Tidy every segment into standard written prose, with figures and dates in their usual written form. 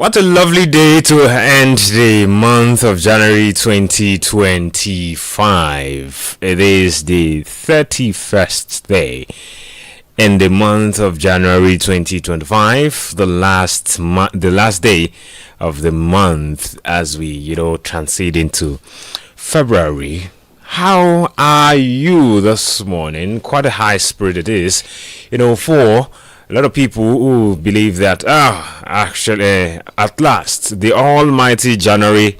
What a lovely day to end the month of January 2025. It is the 31st day in the month of January 2025, the last day of the month as we, transit into February. How are you this morning? Quite a high spirit it is, for a lot of people who believe that, actually, at last, the almighty January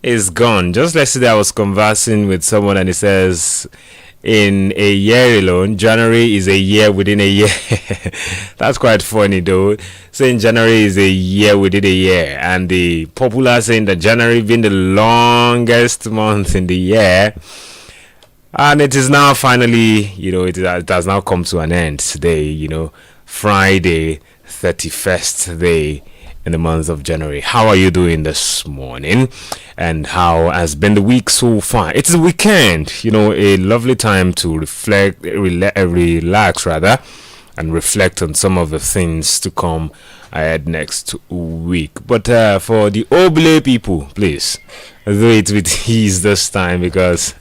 is gone. Just yesterday, I was conversing with someone and he says, in a year alone, January is a year within a year. That's quite funny, though. Saying January is a year within a year. And the popular saying that January being the longest month in the year. And it is now finally, it has now come to an end today, Friday, 31st day in the month of January. How are you doing this morning? And how has been the week so far? It's the weekend, a lovely time to relax rather, and reflect on some of the things to come ahead next week. But for the Oblate people, please do it with ease this time because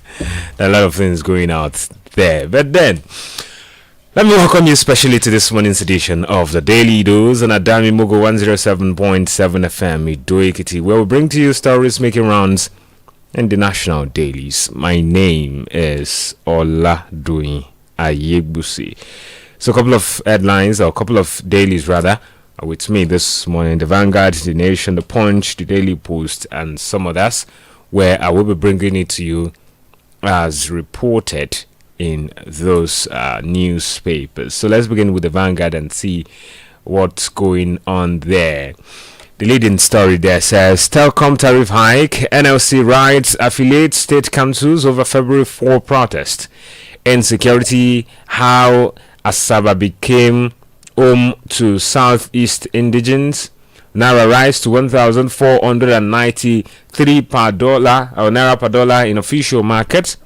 there are a lot of things going out there. But then, let me welcome you specially to this morning's edition of the Daily Dose on Adamimogo 107.7 FM Ido-Ekiti, where we bring to you stories making rounds in the national dailies. My name is Doyin Ayegbusi. So a couple of headlines, or a couple of dailies rather, are with me this morning. The Vanguard, The Nation, The Punch, The Daily Post, and some others, where I will be bringing it to you as reported in those newspapers. So let's begin with the Vanguard and see what's going on there. The leading story there says, Telcom tariff hike, NLC riots affiliate state councils over February 4 protest. Insecurity, how Asaba became home to Southeast indigents. Naira rise to 1,493 per dollar, or Naira per dollar in official market.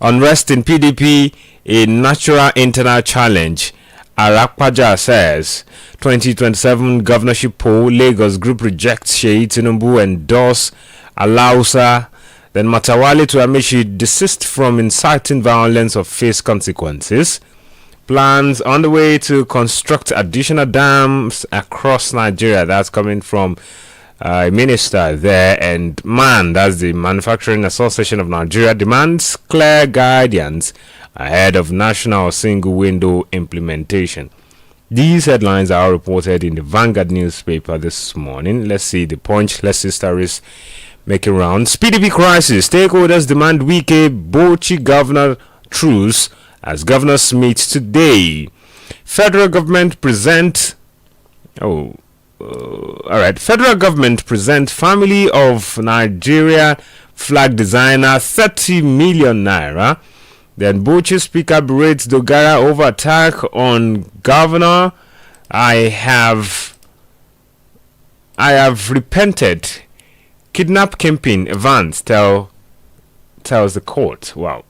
Unrest in PDP, a natural internal challenge. Arakpaja says 2027 governorship poll, Lagos group rejects Sheyi Tinubu, endorse Alausa. Then Matawale to Amishi desist from inciting violence or face consequences. Plans on the way to construct additional dams across Nigeria. That's coming from a minister there. And MAN, that's the Manufacturing Association of Nigeria, demands clear guidance ahead of national single window implementation. These headlines are reported in the Vanguard newspaper this morning. Let's see the Punch. Let's see stories making rounds. PDP crisis. Stakeholders demand Wike Bauchi governor truce as governors meet today. Federal government present. Federal government present family of Nigeria flag designer 30 million naira. Then Bauchi speaker berates Dogara over attack on governor. I have repented. Kidnap campaign Evans tells the court. Wow.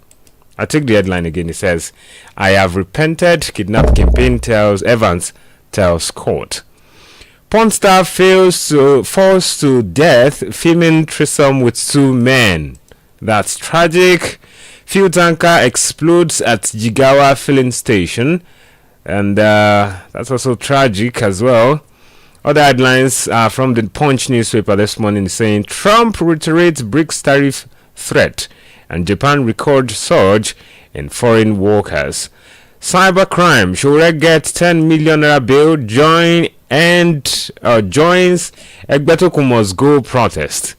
I take the headline again. It says, I have repented. Kidnap campaign tells Evans tells court. Porn star falls to death, filming threesome with two men. That's tragic. Fuel tanker explodes at Jigawa filling station. And that's also tragic as well. Other headlines are from the Punch newspaper this morning saying, Trump reiterates BRICS tariff threat. And Japan records surge in foreign workers. Cybercrime. Shore gets 10 million naira bail. Joins Egbetokumo's Go protest.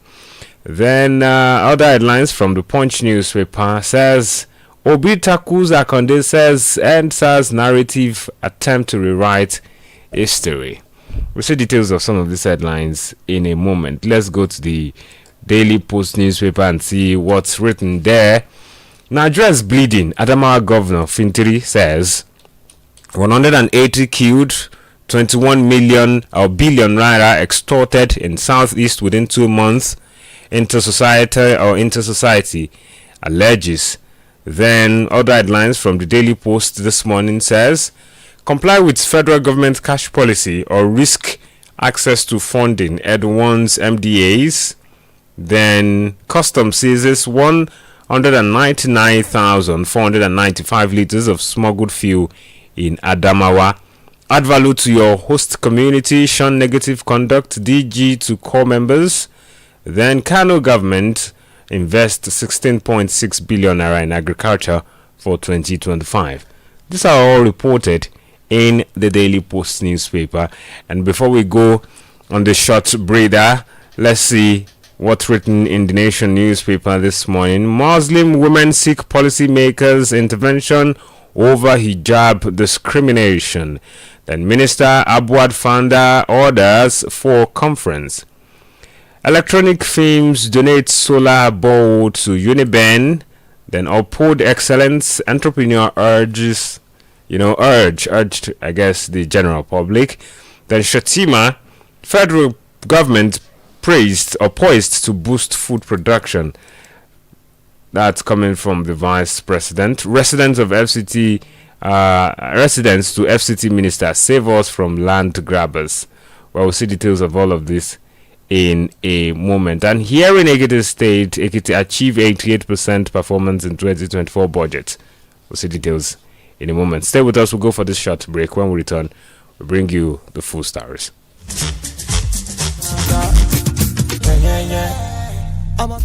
Then other headlines from the Punch newspaper says Obi tackles Akonde says NSAS narrative attempt to rewrite history. We'll see details of some of these headlines in a moment. Let's go to the Daily Post newspaper and see what's written there. Nigeria's bleeding. Adamawa Governor Fintiri says 180 killed, 21 million or billion naira extorted in Southeast within 2 months. Inter-society alleges. Then other headlines from the Daily Post this morning says comply with federal government cash policy or risk access to funding, Edwin's MDAs. Then Customs seizes 199,495 liters of smuggled fuel in Adamawa. Add value to your host community, shun negative conduct, DG to core members. Then Kano government invest 16.6 billion naira in agriculture for 2025. These are all reported in the Daily Post newspaper. And before we go on the short breather, let's see what's written in the Nation newspaper this morning. Muslim women seek policymakers' intervention over hijab discrimination. Then Minister Abuad Fanda orders for conference. Electronic Films donate solar ball to Uniben. Then uphold excellence. Entrepreneur urged, I guess, the general public. Then Shatima, federal government poised to boost food production. That's coming from the vice president. Residents to FCT minister, save us from land grabbers. Well, we'll see details of all of this in a moment. And here in Ekiti State, Ekiti achieved 88% performance in 2024 budget. We'll see details in a moment. Stay with us. We'll go for this short break. When we return, we'll bring you the full stories.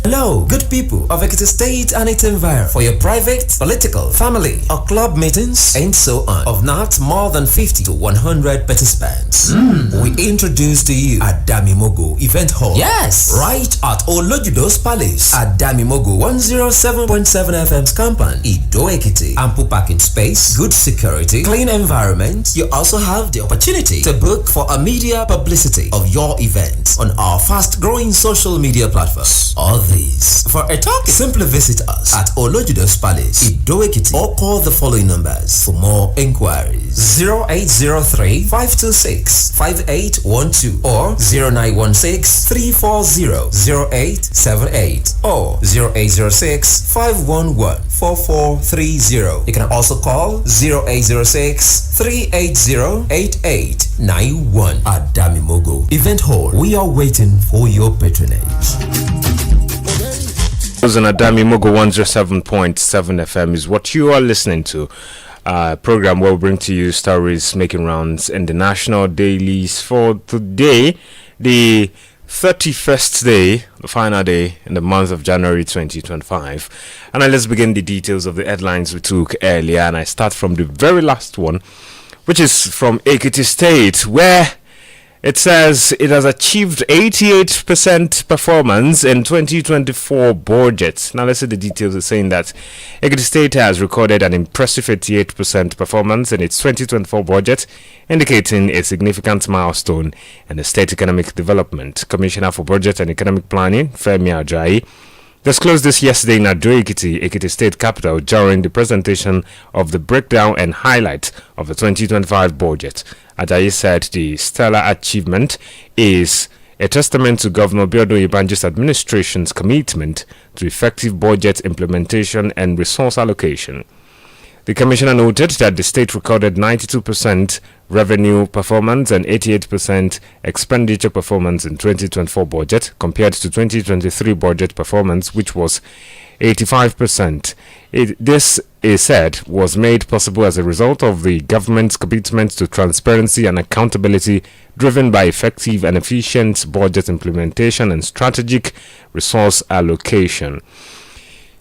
Hello, good people of Ekiti State and its environment. For your private, political, family, or club meetings, and so on, of not more than 50 to 100 participants, we introduce to you Adamimogo Event Hall. Yes! Right at Olojudo's Palace, Adamimogo 107.7 FM's compound, Ido Ekiti. Ample parking space, good security, clean environment. You also have the opportunity to book for a media publicity of your event on our fast-growing social media platforms. All these for a talk. Simply visit us at Olojudo's Palace, Ido Ekiti, or call the following numbers for more inquiries: 0803-526-5812 or 0916-340-0878 or 0806-511-4430. You can also call 0806-380-8891. Adamimogo Event Hall. We are waiting for your patronage. Adamimogo 107.7 FM is what you are listening to. Program where we bring to you stories making rounds in the national dailies for today, the 31st day, the final day in the month of January 2025. And let's begin the details of the headlines we took earlier. And I start from the very last one, which is from Ekiti State, where it says it has achieved 88% performance in 2024 budget. Now let's see the details. It's saying that Ekiti State has recorded an impressive 88% performance in its 2024 budget, indicating a significant milestone in the state economic development. Commissioner for Budget and Economic Planning, Femi Ajayi, disclosed this yesterday in Ado Ekiti, Ekiti State capital, during the presentation of the breakdown and highlight of the 2025 budget. Ajayi said the stellar achievement is a testament to Governor Biodun Oyebanji's administration's commitment to effective budget implementation and resource allocation. The commissioner noted that the state recorded 92% revenue performance and 88% expenditure performance in 2024 budget, compared to 2023 budget performance, which was 85%. This, he said, was made possible as a result of the government's commitment to transparency and accountability, driven by effective and efficient budget implementation and strategic resource allocation.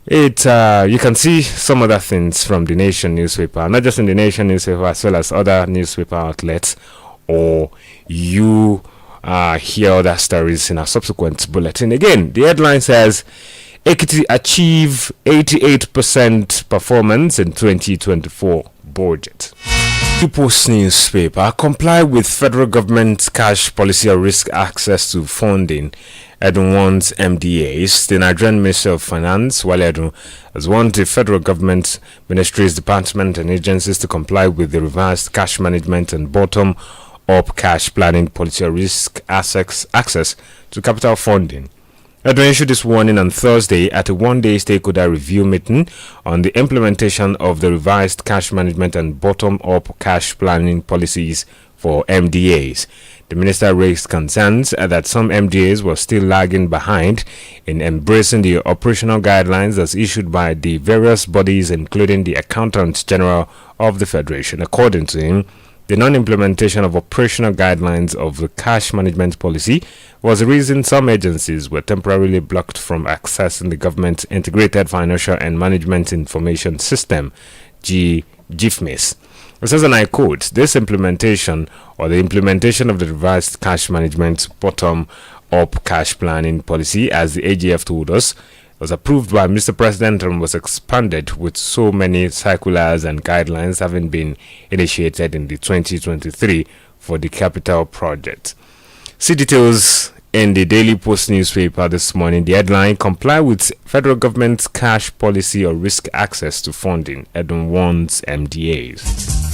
You can see some other things from the Nation newspaper, not just in the Nation newspaper, as well as other newspaper outlets, or you hear other stories in a subsequent bulletin. Again, the headline says Ekiti achieve 88% performance in 2024 budget. Post newspaper, comply with federal government cash policy or risk access to funding. Edun wants MDAs. The Nigerian Ministry of Finance, Wale Edun, has warned the federal government ministries, departments, and agencies to comply with the revised cash management and bottom-up cash planning policy or risk access to capital funding. Edun issued this warning on Thursday at a one-day stakeholder review meeting on the implementation of the revised cash management and bottom-up cash planning policies for MDAs. The minister raised concerns that some MDAs were still lagging behind in embracing the operational guidelines as issued by the various bodies, including the Accountant General of the Federation. According to him, the non-implementation of operational guidelines of the cash management policy was the reason some agencies were temporarily blocked from accessing the government Integrated Financial and Management Information System, GIFMIS. It says, and I quote, this implementation or the implementation of the revised cash management bottom-up cash planning policy, as the AGF told us, was approved by Mr. President and was expanded with so many circulars and guidelines having been initiated in the 2023 for the capital project. See details in the Daily Post newspaper this morning. The headline, comply with federal government's cash policy or risk access to funding, Edun warns MDAs.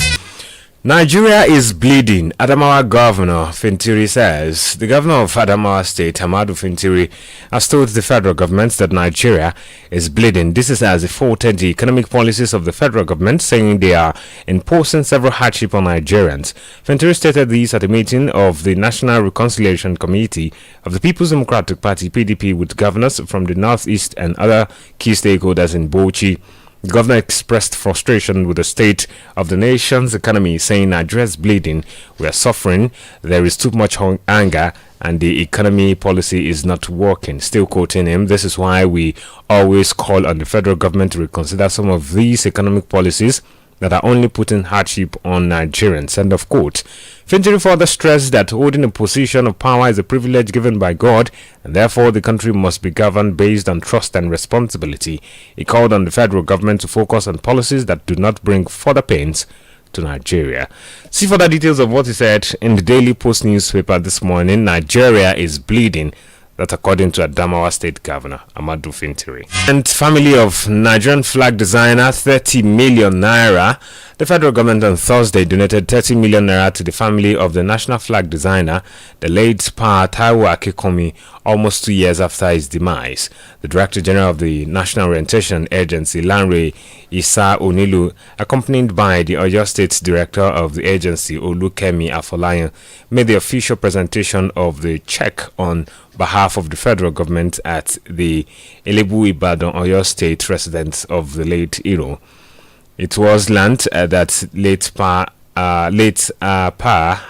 Nigeria is bleeding, Adamawa Governor Fintiri says. The governor of Adamawa State, Hamadu Fintiri, has told the federal government that Nigeria is bleeding. This is as he faulted the economic policies of the federal government, saying they are imposing several hardship on Nigerians. Fintiri stated this at a meeting of the National Reconciliation Committee of the People's Democratic Party, PDP, with governors from the Northeast and other key stakeholders in Bauchi. The governor expressed frustration with the state of the nation's economy, saying Nigeria is bleeding, we are suffering, there is too much anger, and the economy policy is not working. Still quoting him, this is why we always call on the federal government to reconsider some of these economic policies that are only putting hardship on Nigerians. End of quote. Fintiri further stressed that holding a position of power is a privilege given by God, and therefore the country must be governed based on trust and responsibility. He called on the federal government to focus on policies that do not bring further pains to Nigeria. See further details of what he said in the Daily Post newspaper this morning. Nigeria is bleeding. That according to Adamawa State Governor Amadou Fintiri. And family of Nigerian flag designer 30 million naira. The federal government on Thursday donated 30 million naira to the family of the national flag designer, the late Pa Taiwo Akekomi, almost 2 years after his demise. The Director General of the National Orientation Agency, Lanre Isa Onilu, accompanied by the Oyo State Director of the agency, Olukemi Afolayan, made the official presentation of the check on behalf of the federal government at the Elebu Ibadan, Oyo State residence of the late hero. It was learnt that late Pa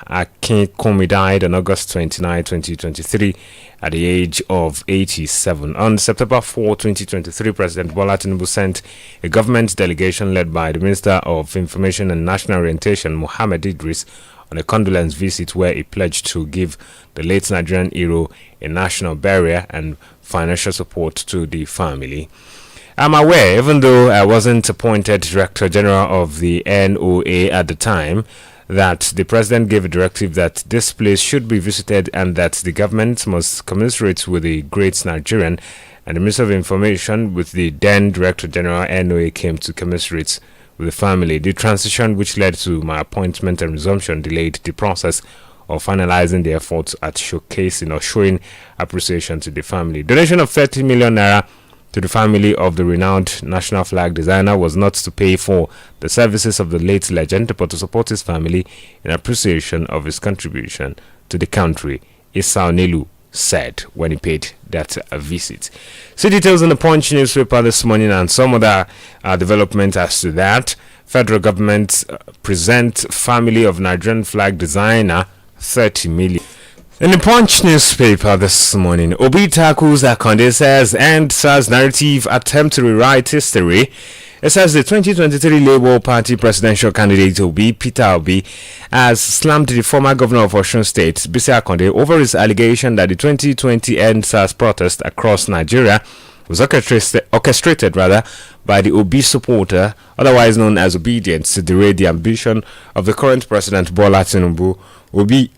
Akinkunmi died on August 29, 2023 at the age of 87. On September 4, 2023, President Bola Tinubu sent a government delegation led by the Minister of Information and National Orientation, Mohammed Idris, on a condolence visit where he pledged to give the late Nigerian hero a national burial and financial support to the family. I'm aware, even though I wasn't appointed Director General of the NOA at the time, that the President gave a directive that this place should be visited and that the government must commiserate with the great Nigerian, and the Minister of Information with the then Director General NOA came to commiserate with the family. The transition which led to my appointment and resumption delayed the process of finalizing the efforts at showcasing or showing appreciation to the family. Donation of 30 million naira to the family of the renowned national flag designer was not to pay for the services of the late legend, but to support his family in appreciation of his contribution to the country, Issa Onilu said when he paid that visit. See details in the Punch newspaper this morning and some other development as to that. Federal government present family of Nigerian flag designer 30 million. In the Punch newspaper this morning, Obi tackles Akonde says and SARS narrative attempt to rewrite history. It says the 2023 Labour Party presidential candidate Peter Obi has slammed the former governor of Osun State, Bisi Akonde, over his allegation that the 2020 End SARS protest across Nigeria was orchestrated by the Obi supporter, otherwise known as Obedience, to derail the ambition of the current president Bola Tinubu. Obi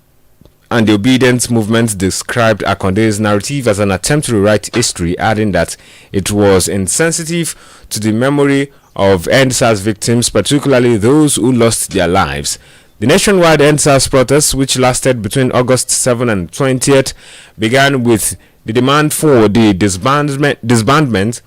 and the Obedience movement described Akonde's narrative as an attempt to rewrite history, adding that it was insensitive to the memory of EndSARS victims, particularly those who lost their lives. The nationwide EndSARS protests, which lasted between August 7 and 20th, began with the demand for the disbandment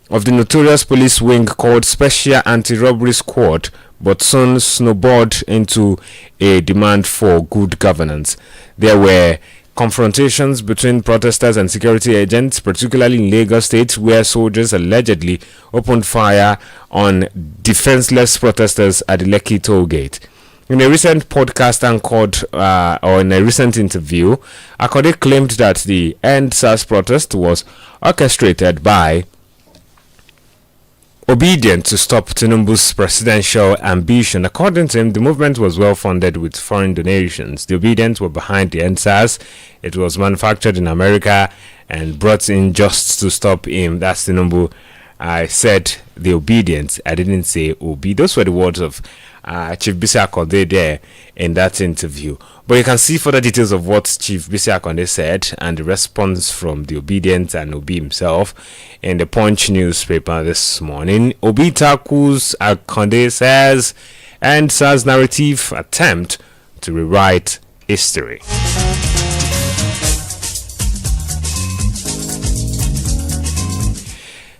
of the notorious police wing called Special Anti-Robbery Squad, but soon snowballed into a demand for good governance. There were confrontations between protesters and security agents, particularly in Lagos State, where soldiers allegedly opened fire on defenseless protesters at the Lekki toll gate. In a recent podcast anchored, or in a recent interview, Akode claimed that the End SARS protest was orchestrated by obedient to stop Tinubu's presidential ambition. According to him, the movement was well funded with foreign donations. The obedient were behind the End SARS. It was manufactured in America and brought in just to stop him. That's Tinubu. I said the obedient. I didn't say Obi. Those were the words of Chief Bisi Akande there in that interview. But you can see further details of what Chief Bisi Akande said and the response from the obedient and Obi himself in the Punch newspaper this morning. Obi tackles Akande says End SARS narrative attempt to rewrite history.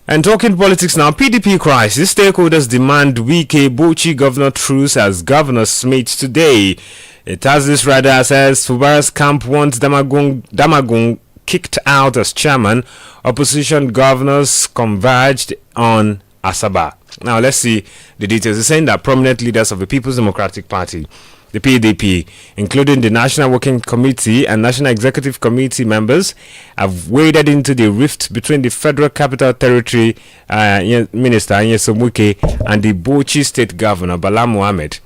And talking politics now, PDP crisis, stakeholders demand Wike Bauchi governor truce as governors meet today. It has this rider says Fubara's camp wants Damagun kicked out as chairman. Opposition governors converged on Asaba. Now let's see the details. It's saying that prominent leaders of the People's Democratic Party, the PDP, including the National Working Committee and National Executive Committee members, have waded into the rift between the Federal Capital Territory Minister Nyesom Wike and the Bauchi State Governor Bala Mohammed.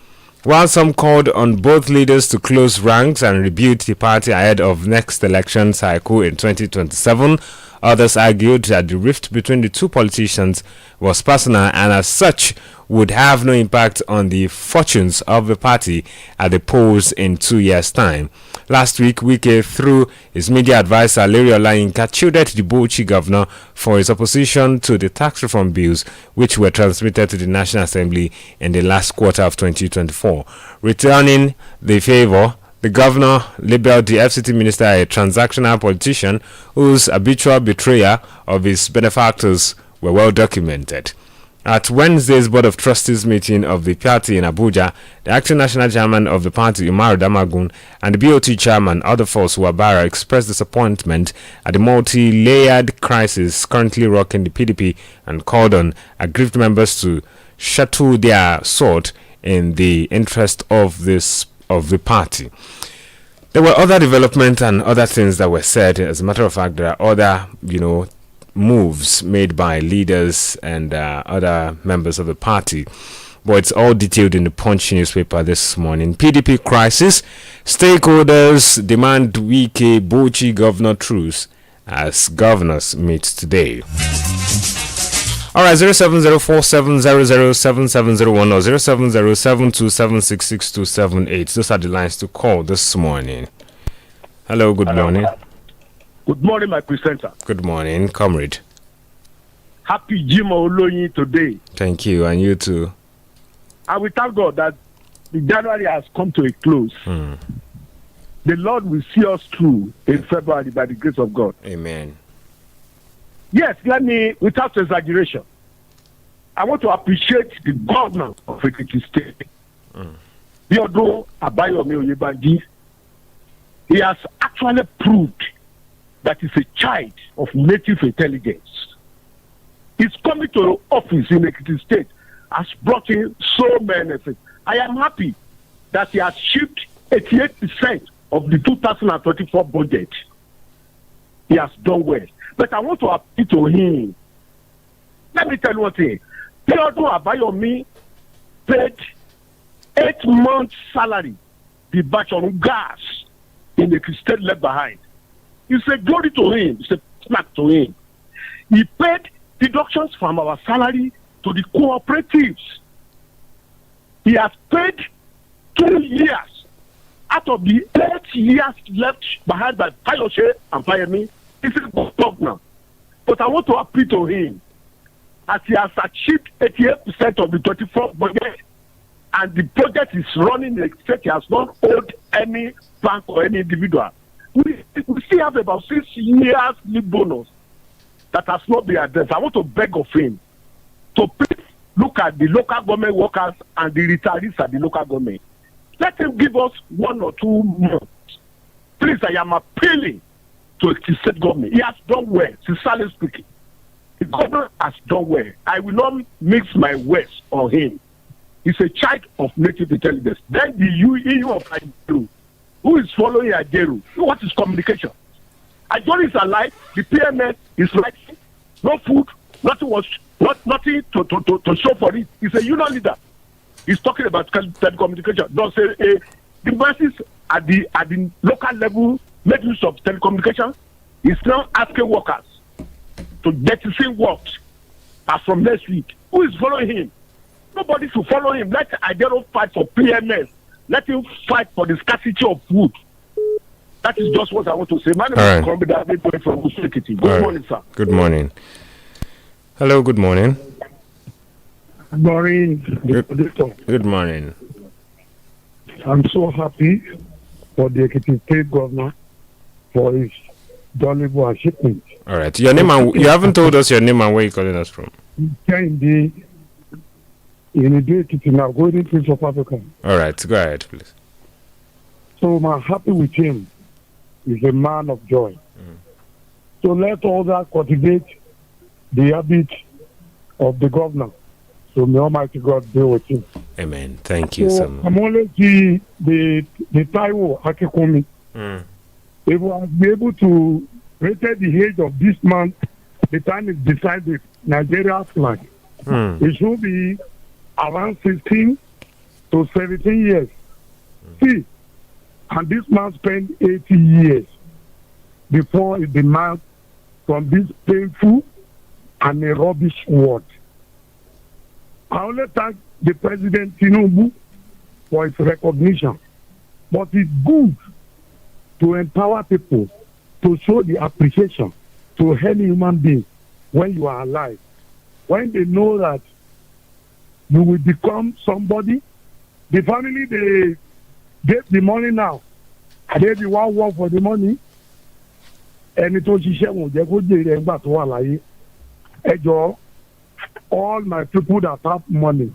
While some called on both leaders to close ranks and rebuild the party ahead of next election cycle in 2027, others argued that the rift between the two politicians was personal and as such would have no impact on the fortunes of the party at the polls in 2 years' time. Last week, Wike, through his media advisor Larry Olayinka, chided the Bauchi governor for his opposition to the tax reform bills which were transmitted to the National Assembly in the last quarter of 2024. Returning the favor, the governor labeled the FCT minister a transactional politician whose habitual betrayal of his benefactors were well documented. At Wednesday's Board of Trustees meeting of the party in Abuja, the acting national chairman of the party, Umaru Damagun, and the BOT chairman, Adolphus Wabara, expressed disappointment at the multi-layered crisis currently rocking the PDP and called on aggrieved members to settle their sword in the interest of the party. There were other developments and other things that were said. As a matter of fact, there are other, moves made by leaders and other members of the party, but it's all detailed in the Punch newspaper this morning. PDP crisis, stakeholders demand Wike Bauchi governor truce as governors meet today. All right, 07047007701 or 07072766278. Those are the lines to call this morning. Hello, good morning. Good morning, my presenter. Good morning, comrade. Happy Jimoh Oloyin today. Thank you, and you too. I will thank God that the January has come to a close. The Lord will see us through in February by the grace of God. Amen. Yes, let me, without exaggeration, I want to appreciate the governor of Ekiti State. Biodun Abayomi Oyebanji. He has actually proved that he's a child of native intelligence. His coming to office in Ekiti State has brought in so many things. I am happy that he has shipped 88% of the 2024 budget. He has done well. But I want to appeal to him. Let me tell you one thing. Biodun Abayomi paid 8 months' salary, the batch on gas in the state left behind. It's a glory to him. It's a smack to him. He paid deductions from our salary to the cooperatives. He has paid 2 years out of the 8 years left behind by Kayoshe and Fayemi. He's a governor. But I want to appeal to him as he has achieved 88% of the 24 budget and the project is running in the state. He has not owed any bank or any individual. We still have about 6 years leave bonus that has not been addressed. I want to beg of him to please look at the local government workers and the retirees at the local government. Let him give us 1 or 2 months. Please, I am appealing to the state government. He has done well, sincerely speaking. The government has done well. I will not mix my words on him. He's a child of native intelligence. Then the EU of Ajeru, who is following Ajeru? What is communication? Ajeru is alive. The PMS is writing. No food. Nothing to show for it. He's a union leader. He's talking about telecommunication. Don't say the masses at the local level make use of telecommunication. He's now asking workers to jettison works as from next week. Who is following him? Nobody should follow him. Let Ajeru fight for PMS. Let him fight for the scarcity of food. That is just what I want to say. My name is David from Usekiti. Good morning, sir. Good morning. Hello, good morning. Good morning. Good morning. I'm so happy for the Ekiti State Governor for his valuable achievement. All right. Your name and you haven't told us your name and where you're calling us from. In the Ekiti now, Golden Prince of Africa. All right. Go ahead, please. So I'm happy with him. He's a man of joy. So let all that cultivate the habit of the governor. So may Almighty God be with him. Amen. Thank you so much. I'm only the Taiwo Akekumi. If we are able to rate the age of this man, the time is beside the Nigeria flag. It should be around 16 to 17 years. See, and this man spent 80 years before he demands from this painful and a rubbish word. I only thank the President Tinubu for his recognition. But it's good to empower people to show the appreciation to any human being when you are alive. When they know that you will become somebody, the family, they get the money now. And they want work for the money. And it was all my people that have money,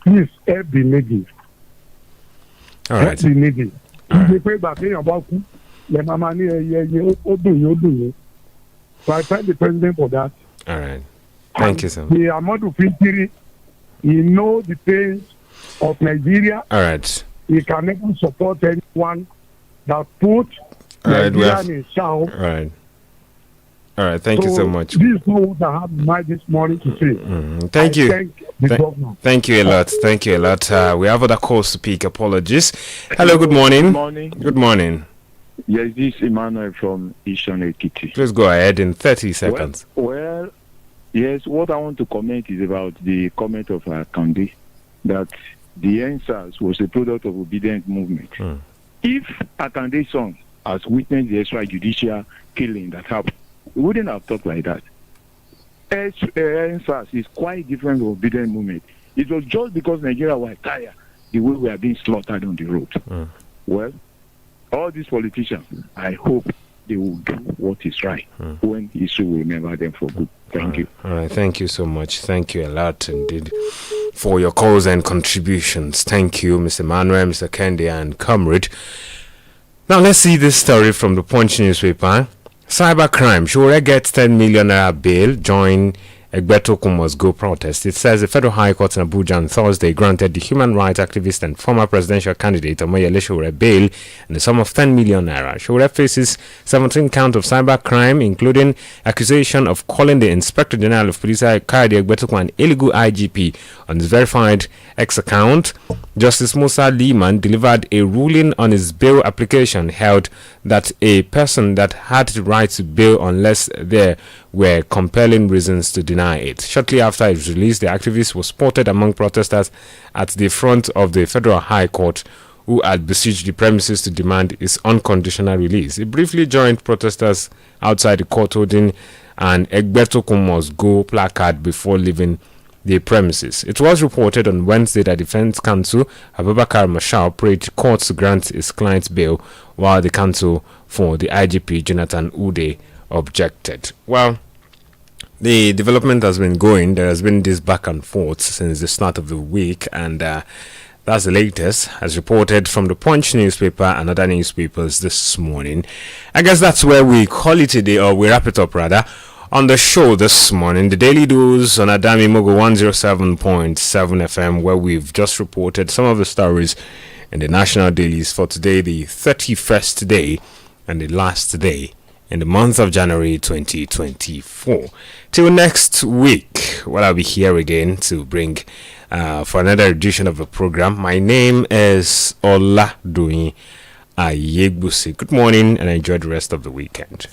please help the needy. All right. Help the needy. So I thank the president for that. All right. Thank you, sir. The Amadu Fintiri, he knows the pains of Nigeria. All right. He can never support anyone that put Nigeria in shout. All right. All right, thank you so much. This is what I have in mind this morning to say. Thank you. Thank you a lot. Thank you a lot. We have other calls to pick. Apologies. Hello, good morning. Good morning. Good morning. Yes, this is Emmanuel from Eastern Ekiti. Please go ahead in 30 seconds. Well, yes, what I want to comment is about the comment of Kandi that the NSAS was a product of obedient movement. If Akande's son has witnessed the extrajudicial killing that happened, we wouldn't have talked like that. NSAS is quite different from obedient movement. It was just because Nigeria was tired the way we are being slaughtered on the road. Well, all these politicians, I hope they will do what is right when history will remember them for good. Thank you. All right, thank you so much. Thank you a lot indeed for your calls and contributions. Thank you, Mr. Manuel, Mr. Kendi, and Comrade. Now let's see this story from the Punch newspaper. Cybercrime. Shure gets 10 million naira bail. Join Egbetokun must go protest. It says the Federal High Court in Abuja on Thursday granted the human rights activist and former presidential candidate Omoyele Shure bail in the sum of 10 million naira. Shure faces 17 counts of cybercrime, including accusation of calling the Inspector General of Police Kayode Egbetokun an illegal IGP on his verified X account. Justice Musa Liman delivered a ruling on his bail application, held that a person that had the right to bail unless there were compelling reasons to deny it. Shortly after his release, the activist was spotted among protesters at the front of the Federal High Court, who had besieged the premises to demand his unconditional release. He briefly joined protesters outside the court holding an Egbetokun must go placard before leaving the premises. It was reported on Wednesday that Defense Counsel Abubakar Mashal prayed courts to grant his client's bail, while the counsel for the IGP Jonathan Ude objected. Well, the development has been going. There has been this back and forth since the start of the week, and that's the latest, as reported from the Punch newspaper and other newspapers this morning. I guess that's where we call it a day, or we wrap it up rather, on the show this morning. The Daily Dose on Adamimogo 107.7 FM, where we've just reported some of the stories in the national dailies for today, the 31st day and the last day in the month of January 2024. Till next week, I'll be here again to bring for another edition of the program. My name is Doyin Ayegbusi. Good morning and enjoy the rest of the weekend.